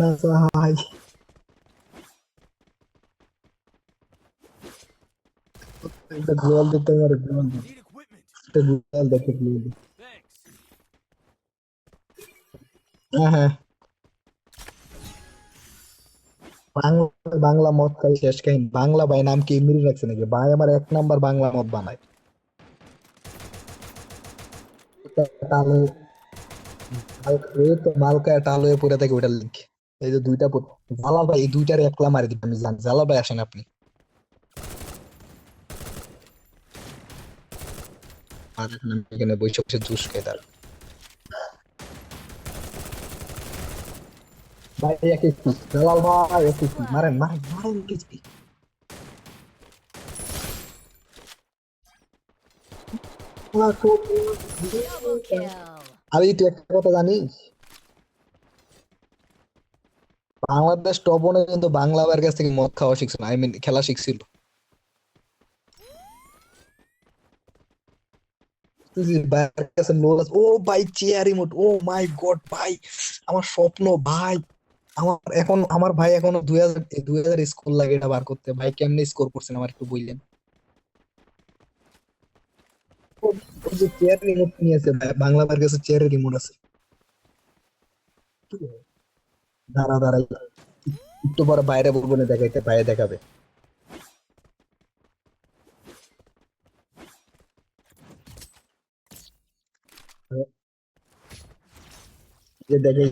না ভাই, একটা গোল দিতে পারে, গোল দিতে, Need equipment. একটা গোল দেখে গোল। Thanks. হ্যাঁ হ্যাঁ, বাংলা বাংলা মদ খাই শেষ কাহিনী। বাংলা ভাই নাম কি এমনি রাখছে নাকি? ভাই আমার এক নাম্বার বাংলা মদ বানায়। টালে মালকা টালে পরে থাকে ওইটার লিঙ্ক। এই যে দুইটা জালাল ভাই, এই দুইটার একলা মারি দিবেন, আমি জানি। জালাল ভাই আসেন আপনি, আর এখানে এখানে বসে বসে জুস খেয়ে তার ভাই এক একটু, জালাল ভাই এক একটু মারেন মারেন মারেন কিছু। Double kill. আমি তুই একটা কথা জানিস, বাংলাদেশ টপ ওয়ানে কিন্তু বাংলা ভাইয়ের কাছ থেকে মদ খাওয়া শিখছিল, আই মিন খেলা শিখছিল। ভাইয়ের কাছে লোক ও ভাই চেয়ার রিমোট, ও মাই গড ভাই, আমার স্বপ্ন ভাই। আমার এখন আমার ভাই এখনো 2000 স্কোর লাগে এটা বার করতে। ভাই কেমনে স্কোর করছেন আমার একটু বললেন। ওই যে চেয়ার রিমোট নিয়েছে ভাই, বাংলা ভাইয়ের কাছে চেয়ারের রিমোট আছে। দাঁড়া দাঁড়া, একটু পরে বাইরে বলবো না, দেখাইতে বাইরে দেখাবে। যে দেখে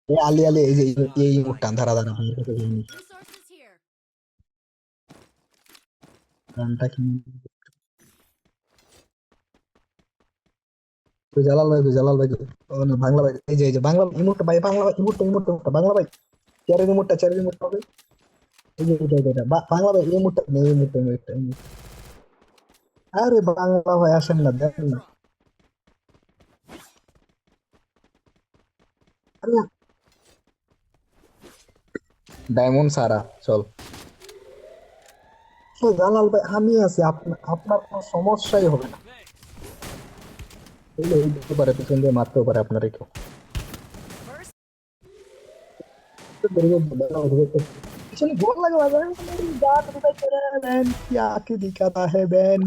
এ আলি আলি, এই যে এই রিমোটটা, দাঁড়া দাঁড়া ভাইয়ের কাছে যাইনি। Resources here. গানটা কি, ওই জালাল ভাই, ওই জালাল ভাই, ও না, বাংলা ভাই, এই যে বাংলা রিমোটটা ভাই, বাংলা ভাই রিমোটটা, রিমোটটা বাংলা ভাই, চেয়ারের রিমোটটা হবে। এই যে এটা বাংলা ভাই, এই রিমোটটা নেই, এই রিমোটটা এই মুহূর্তে। আরে বাংলা ভাই আসেন না, Where দেখেন না। from? আরে ডায়মন্ড সারা চল। তো জালাল ভাই আমি আছি, আপনার আপনার কোনো সমস্যাই হবে না। Thanks. এই দিতে পারে, পিছন দিয়ে মারতেও পারে আপনার কেউ। First পিছনে গোল লাগে বাজার, मेरी जान रुपए तेरा बहन क्या आके दिखाता है बहन।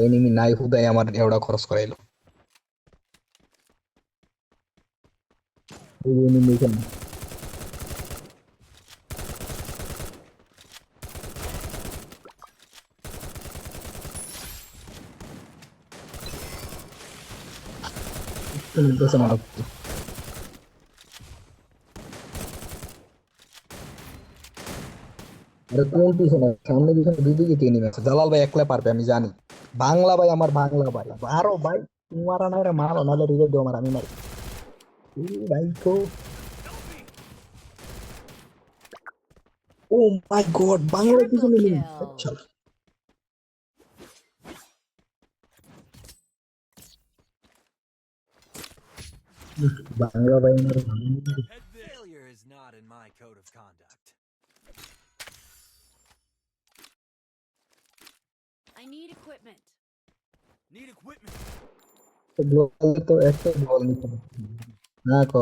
এনিমি নাই হুদাই আমার এওড়া খরচ করাইলো। এই এনিমি এখানে নিতেছে মনে হচ্ছে। আরে কোন পিছনে, সামনে পিছনে দুদিকে তো এনিমি আছে। জালাল ভাই একলা পারবে আমি জানি। বাংলা ভাই আমার বাংলা ভাই, আরো ভাই মারা নাই রে, মারো নাহলে রিভাইভ দিও আমার, আমি মারি। ভাই তো, ও মাই গড, বাংলা triple পিছনে এনিমি। kill. আচ্ছা, বাংলা ভাই আমার Head there. Failure is not in my code of conduct. I need equipment. Need equipment. Global তো একটা বল নিতে হবে। না কো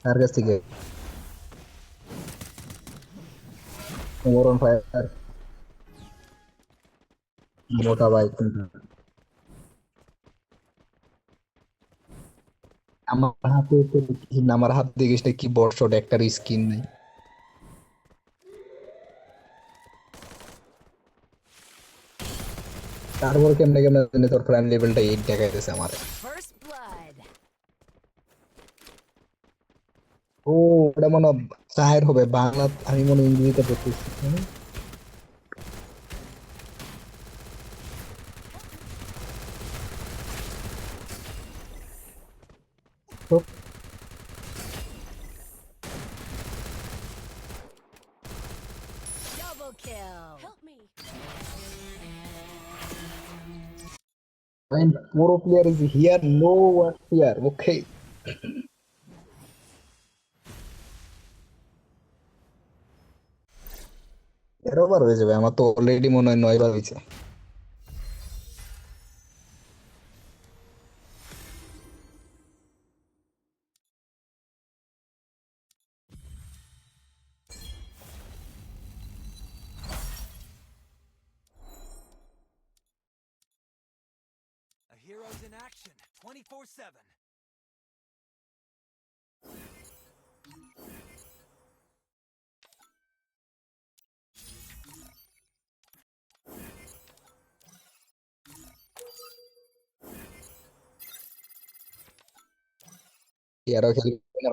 কার কাছ থেকে, ওরন ফায়ার, মোটা ভাই কিন্তু। আমার হাতে তো আমার হাত দেখিস না কি বড় একটা স্কিন নাই। তারপর কেমনে কেমনে জানি তোর প্রাইম লেভেলটা 8 দেখাইতেছে আমার। First blood. ও ওটা মনে হয় চায়ের হবে, বাংলা আমি মনে হয় ইংরেজিতে পড়তেছি। তো Double kill. Help me. pro player is here, no one here, okay. বার হয়ে যাবে, আমার তো অলরেডি মনে হয় 9 বার হয়েছে। A hero's in action 24/7. ইয়ারাও খেলবে না,